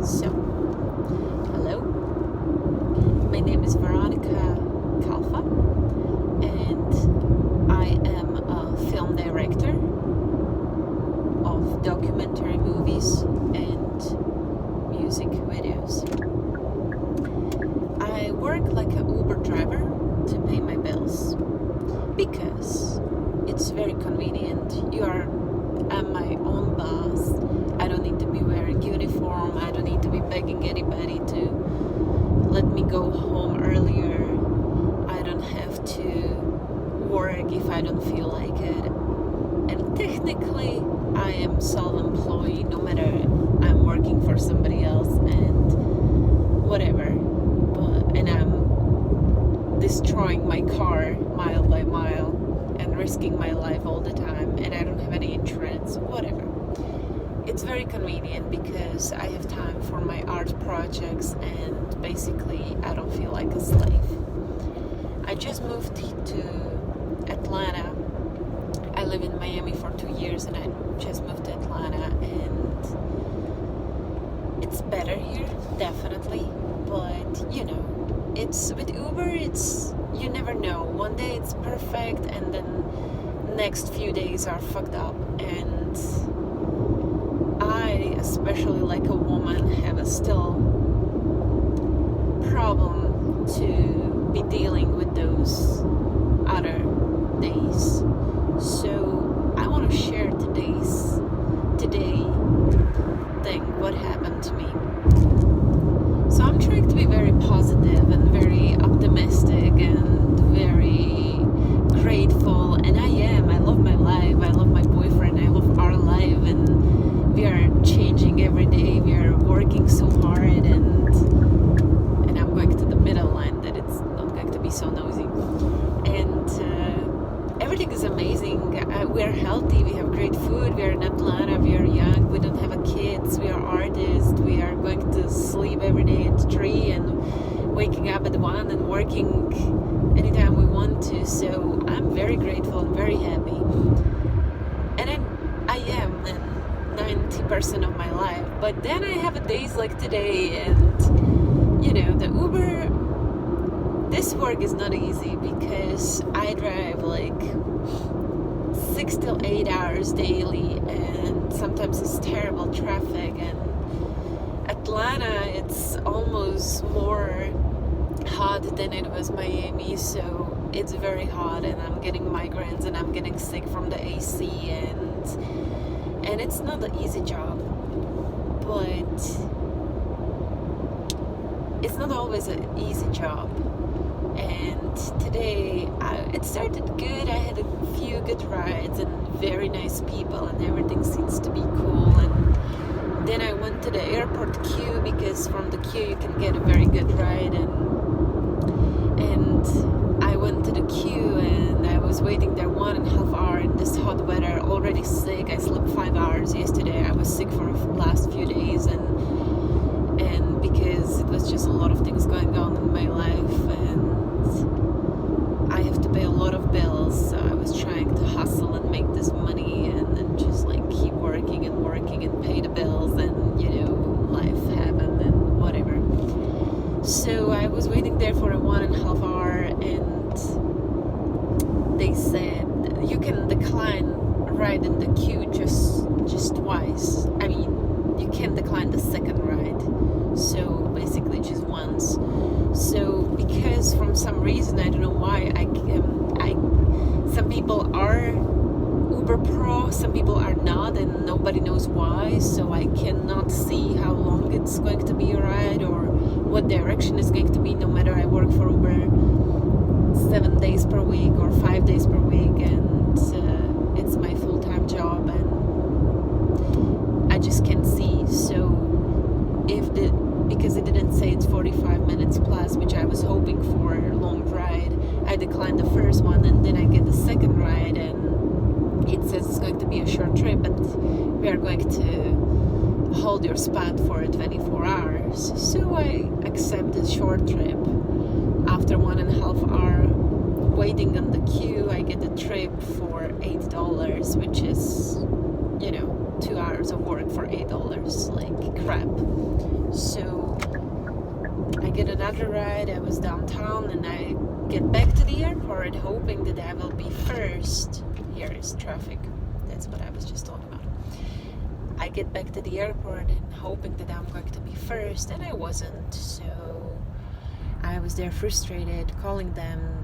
So, hello. My name is Veronica Kalfa, and I am a film director of documentary movies and music videos. I work like an Uber driver to pay my bills because it's very convenient. I'm my own boss. I don't need to be wearing uniform. I don't need to be begging anybody to let me go home earlier. I don't have to work if I don't feel like it. And technically, I am self-employed, no matter I'm working for somebody else and whatever. And I'm destroying my car mile by mile and risking my life all the time, and I don't have any insurance, whatever. It's very convenient because I have time for my art projects, and basically I don't feel like a slave. I just moved to Atlanta. I live in Miami for 2 years, and I just moved to Atlanta, and it's better here, definitely. But it's with Uber, you never know. One day it's perfect, and then next few days are fucked up. And I, especially like a woman, have a still problem to be dealing with those other days. So I want to share today thing, what happened to me. So I'm trying to be very positive and very optimistic and very grateful, and I am. I love my life. I love my boyfriend. I love our life, and we are changing every day. We are working so hard, and I'm going to the middle line that it's not going to be so nosy. And everything is amazing. We are healthy. We have great food. We are in Atlanta. We are young. We don't have kids. We are artists. We are going to sleep every day at 3 and waking up at 1 and working anytime we want to. So I'm very grateful and very happy. And I am in 90% of my life. But then I have days like today, and the Uber, this work is not easy because I drive like 6 till 8 hours daily, and sometimes it's terrible traffic. And Atlanta, it's almost more hot than it was Miami, so it's very hot, and I'm getting migraines, and I'm getting sick from the AC, and it's not an easy job, but it's not always an easy job. And today it started good. I had a few good rides and very nice people, and everything seems to be cool. And then I went to the airport queue, because from the queue you can get a very good ride, and I went to the queue, and I was waiting there 1.5 hours in this hot weather, already sick. I slept 5 hours yesterday. I was sick for the last few days, and because it was just a lot of things going on in my life, and I have to pay a lot of bills, so I was trying to hustle and make this money, and then just like keep working and pay the bills, and life happened and whatever. So I was waiting there for a 1.5 hour, and they said you can decline ride in the queue just twice. I mean, you can decline the second ride, so basically just once. So because from some reason, I don't know why, some people are Uber Pro, some people are not, and nobody knows why. So I cannot see how long it's going to be a ride or what direction it's going to be, no matter I work for Uber 7 days per week or 5 days per week, and it's my full-time job, and I just can't see. So because it didn't say it's 45 minutes plus, which I was hoping for a long ride, I declined the first one, and then I get the second ride, and it says it's going to be a short trip, but we are going to hold your spot for 24 hours. So I accept this short trip. After 1.5 hour waiting on the queue, I get the trip for $8, which is 2 hours of work for $8, like crap. So I get another ride. I was downtown, and I get back to the airport hoping that I will be first. Here is traffic. That's what I was just talking about. I get back to the airport and hoping that I'm going to be first, and I wasn't. So I was there frustrated, calling them.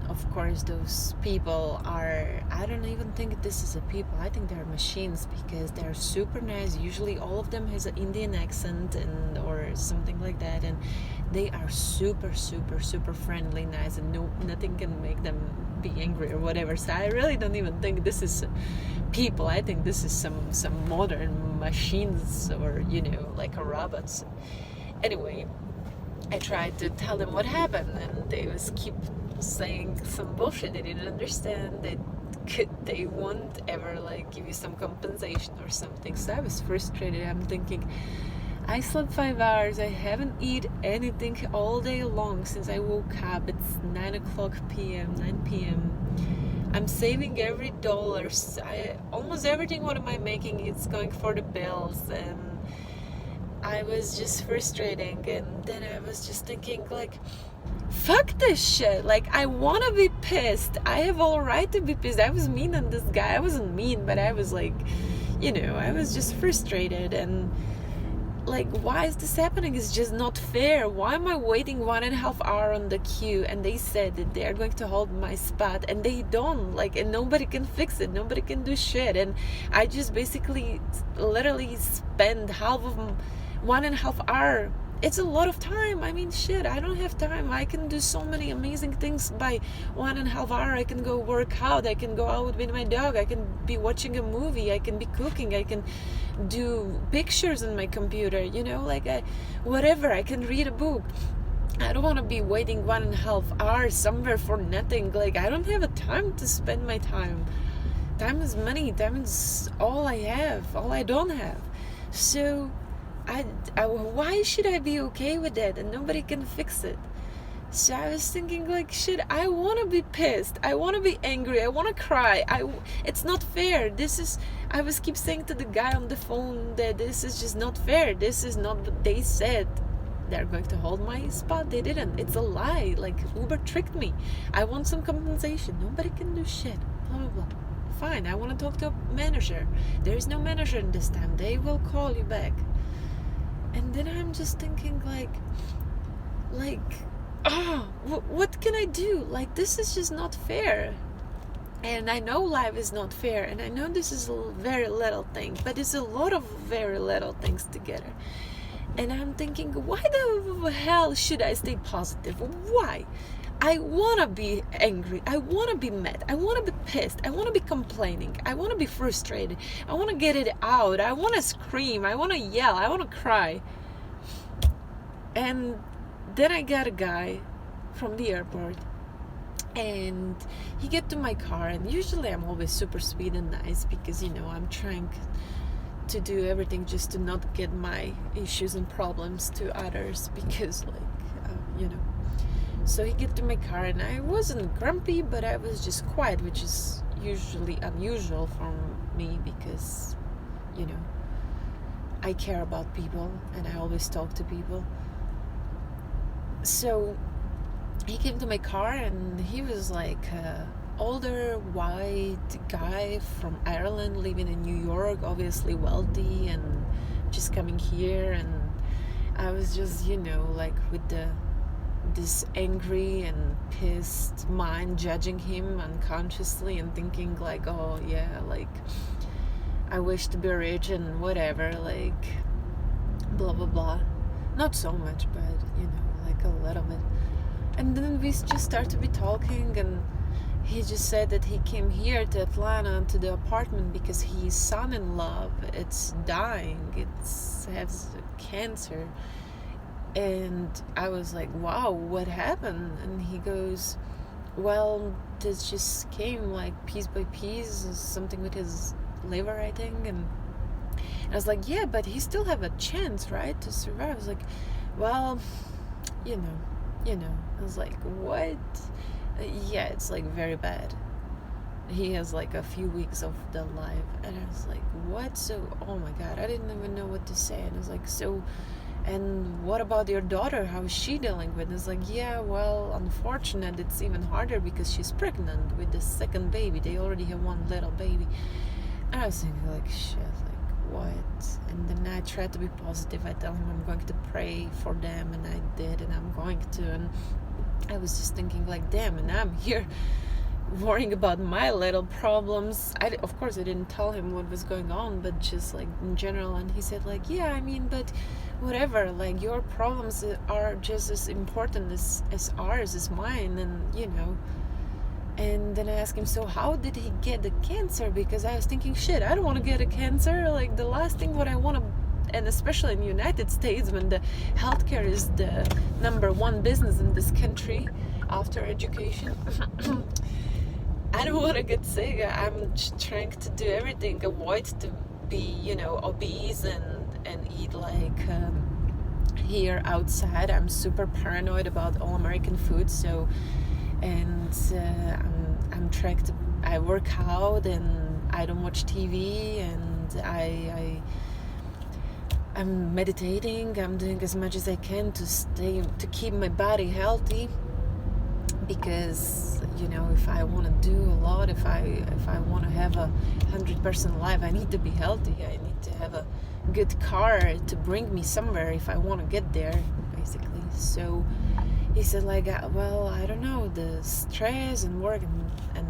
Of course, those people are, I don't even think this is a people. I think they're machines, because they're super nice. Usually all of them has an Indian accent and or something like that, and they are super, super, super friendly, nice, and nothing can make them be angry or whatever. So I really don't even think this is people. I think this is some modern machines, or like a robots. Anyway, I tried to tell them what happened, and they was keep saying some bullshit they didn't understand. They won't ever give you some compensation or something. So I was frustrated. I'm thinking, I slept 5 hours. I haven't eaten anything all day long since I woke up. It's 9 p.m. I'm saving every dollar. Almost everything what am I making, it's going for the bills, and I was just frustrating. And then I was just thinking, fuck this shit. I want to be pissed. I have all right to be pissed. I was mean on this guy. I wasn't mean, but I was I was just frustrated. And why is this happening? It's just not fair. Why am I waiting 1.5 hours on the queue, and they said that they are going to hold my spot, and they don't, and nobody can fix it, nobody can do shit, and I just basically literally spend half of 1.5 hours. It's a lot of time. I mean, shit, I don't have time. I can do so many amazing things by 1.5 hours. I can go work out. I can go out with my dog. I can be watching a movie. I can be cooking. I can do pictures on my computer, whatever. I can read a book. I don't want to be waiting 1.5 hours somewhere for nothing. I don't have a time to spend my time. Time is money. Time is all I have, all I don't have. So why should I be okay with that and nobody can fix it? So I was thinking, shit, I want to be pissed, I want to be angry, I want to cry. It's not fair. I was keep saying to the guy on the phone that this is just not fair. This is not what they said. They're going to hold my spot. They didn't. It's a lie. Uber tricked me. I want some compensation. Nobody can do shit. Blah blah blah. Fine, I want to talk to a manager. There is no manager in this time. They will call you back. And then I'm just thinking, what can I do? This is just not fair. And I know life is not fair, and I know this is a very little thing, but it's a lot of very little things together. And I'm thinking, why the hell should I stay positive? Why? I want to be angry. I want to be mad. I want to be pissed. I want to be complaining. I want to be frustrated. I want to get it out. I want to scream. I want to yell. I want to cry. And then I got a guy from the airport, and he get to my car, and usually I'm always super sweet and nice, because I'm trying to do everything just to not get my issues and problems to others, because So he get to my car, and I wasn't grumpy, but I was just quiet, which is usually unusual for me, because I care about people and I always talk to people. So he came to my car, and he was older white guy from Ireland, living in New York, obviously wealthy, and just coming here. And I was just with this angry and pissed mind, judging him unconsciously and thinking oh yeah, I wish to be rich and whatever, blah blah blah. Not so much, but a little bit. And then we just started to be talking, and he just said that he came here to Atlanta to the apartment because his son-in-law, it's dying, it has cancer. And I was like, wow, what happened? And he goes, well, this just came piece by piece, something with his liver, I think. And I was like, yeah, but he still have a chance, right, to survive. I was like, well, I was like, what? Yeah, it's very bad. He has a few weeks of the life. And I was like, what? So, oh my God, I didn't even know what to say. And I was like, so and what about your daughter? How is she dealing with it? It's like, yeah, well, unfortunate, it's even harder because she's pregnant with the second baby. They already have one little baby. And I was thinking, like, shit, like, what? And then I tried to be positive. I tell him I'm going to pray for them, and I did, and I'm going to. And I was just thinking, like, damn, and I'm here worrying about my little problems. Of course, I didn't tell him what was going on, but just like in general. And he said, like, yeah, I mean, but whatever, like, your problems are just as important as ours, as mine, and And then I asked him, so how did he get the cancer? Because I was thinking, shit, I don't want to get a cancer. Like, the last thing what I want to, and especially in the United States, when the healthcare is the number one business in this country after education. I don't want to get sick. I'm trying to do everything, avoid to be, obese and eat like here outside. I'm super paranoid about all American food, so, and I'm trying to, I work out and I don't watch TV, and I'm meditating. I'm doing as much as I can to keep my body healthy. Because if I want to do a lot, if I want to have a 100% life, I need to be healthy. I need to have a good car to bring me somewhere if I want to get there, basically. So he said, like, well, I don't know, the stress and work, and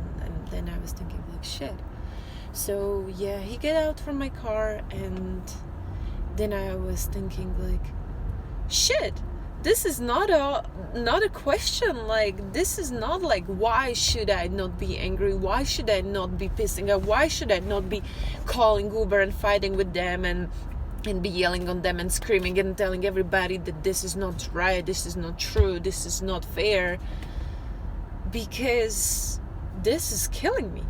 then I was thinking, like, shit. So yeah, he got out from my car, and then I was thinking, like, shit, this is not a question. Like, this is not like, why should I not be angry? Why should I not be pissing out? Why should I not be calling Uber and fighting with them and be yelling on them and screaming and telling everybody that this is not right, this is not true, this is not fair? Because this is killing me.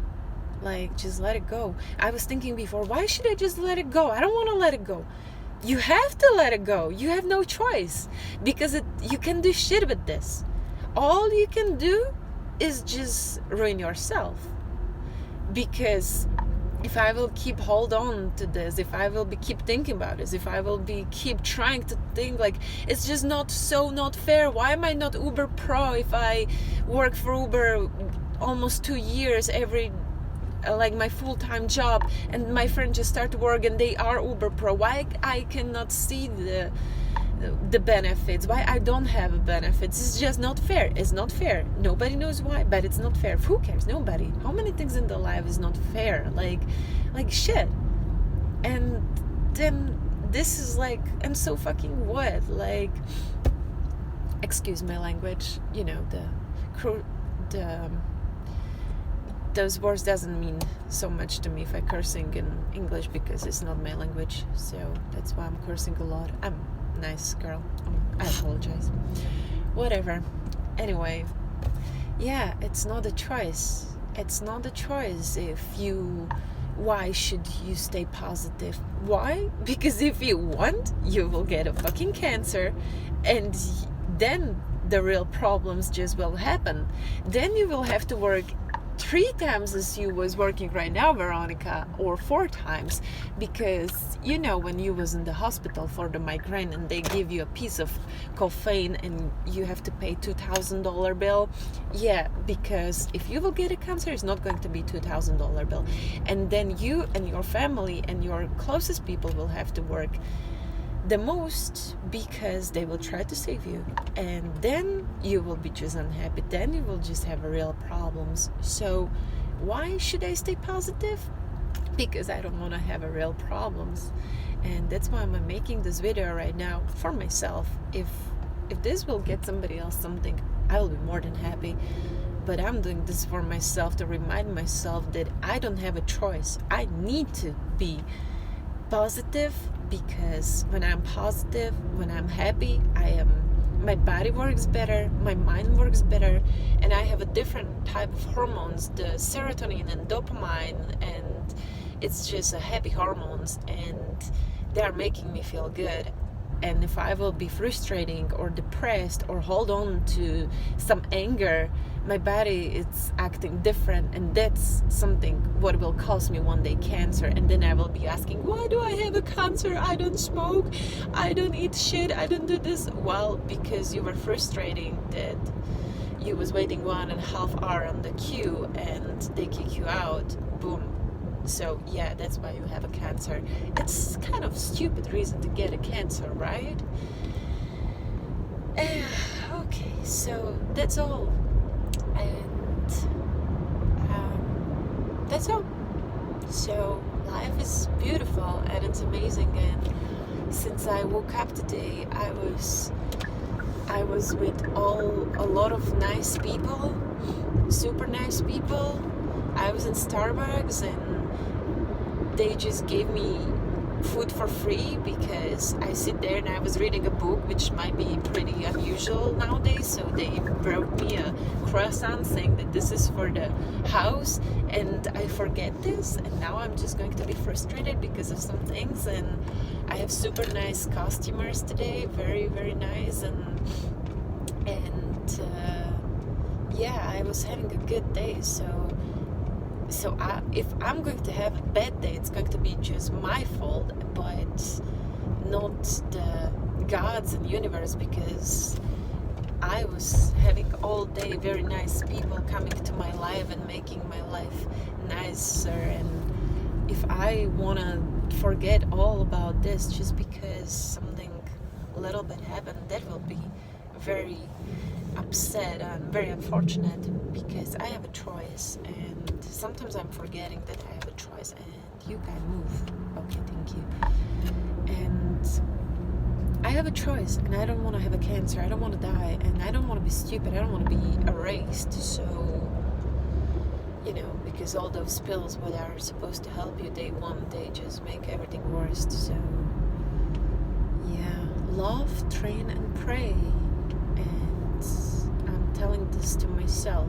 Like, just let it go. I was thinking before, why should I just let it go? I don't want to let it go. You have to let it go. You have no choice, because you can do shit with this. All you can do is just ruin yourself. Because if I will keep hold on to this, if I will keep thinking about this, if I will keep trying to think, like, it's just not fair. Why am I not Uber Pro if I work for Uber almost 2 years like my full-time job, and my friend just started work and they are Uber Pro? Why I cannot see the benefits? Why I don't have benefits? It's just not fair. It's not fair. Nobody knows why, but it's not fair. Who cares? Nobody. How many things in the life is not fair? Like shit. And then this is like, and so fucking what? Like, excuse my language. Those words doesn't mean so much to me if I cursing in English, because it's not my language. So that's why I'm cursing a lot. I'm a nice girl. I apologize. Whatever. Anyway, yeah, it's not a choice. It's not a choice why should you stay positive? Why? Because if you want, you will get a fucking cancer, and then the real problems just will happen. Then you will have to work 3 times as you was working right now, Veronica, or 4 times, because when you was in the hospital for the migraine and they give you a piece of caffeine and you have to pay $2,000 bill. Yeah, because if you will get a cancer, it's not going to be $2,000 bill, and then you and your family and your closest people will have to work the most, because they will try to save you, and then you will be just unhappy. Then you will just have real problems. So why should I stay positive? Because I don't want to have real problems, and that's why I'm making this video right now for myself. If this will get somebody else something, I will be more than happy. But I'm doing this for myself, to remind myself that I don't have a choice. I need to be positive, because when I'm positive, when I'm happy, my body works better, my mind works better, and I have a different type of hormones, the serotonin and dopamine, and it's just happy hormones, and they're making me feel good. and if I will be frustrating or depressed or hold on to some anger, my body is acting different, and that's something what will cause me one day cancer. And then I will be asking, why do I have a cancer? I don't smoke, I don't eat shit, I don't do this. Well, because you were frustrating that you was waiting 1.5 hours on the queue and they kick you out. Boom. So yeah, that's why you have a cancer. It's kind of stupid reason to get a cancer, right? Okay, so that's all. And that's all. So life is beautiful and it's amazing. And since I woke up today, I was with a lot of nice people, super nice people. I was in Starbucks and they just gave me food for free because I sit there and I was reading a book, which might be pretty unusual nowadays. So they brought me a croissant saying that this is for the house, and I forget this, and now I'm just going to be frustrated because of some things. And I have super nice customers today, very, very nice, and yeah, I was having a good day. So if I'm going to have a bad day, it's going to be just my fault, but not the gods and universe, because I was having all day very nice people coming to my life and making my life nicer. And if I want to forget all about this just because something a little bit happened, that will be very upset and very unfortunate, because I have a choice, and sometimes I'm forgetting that I have a choice. And you can move. Okay, thank you. And I have a choice, and I don't want to have a cancer. I don't want to die, and I don't want to be stupid. I don't want to be erased. So, because all those pills what are supposed to help you day one, they just make everything worse. So yeah, love, train, and pray. And I'm telling this to myself.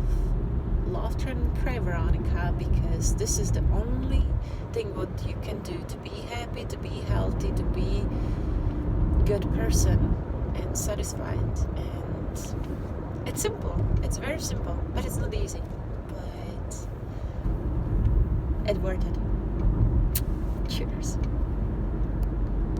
Love, train, and pray, Veronica, because this is the only thing what you can do to be happy, to be healthy, to be a good person and satisfied. And it's simple. It's very simple, but it's not easy. But it's worth it. Cheers.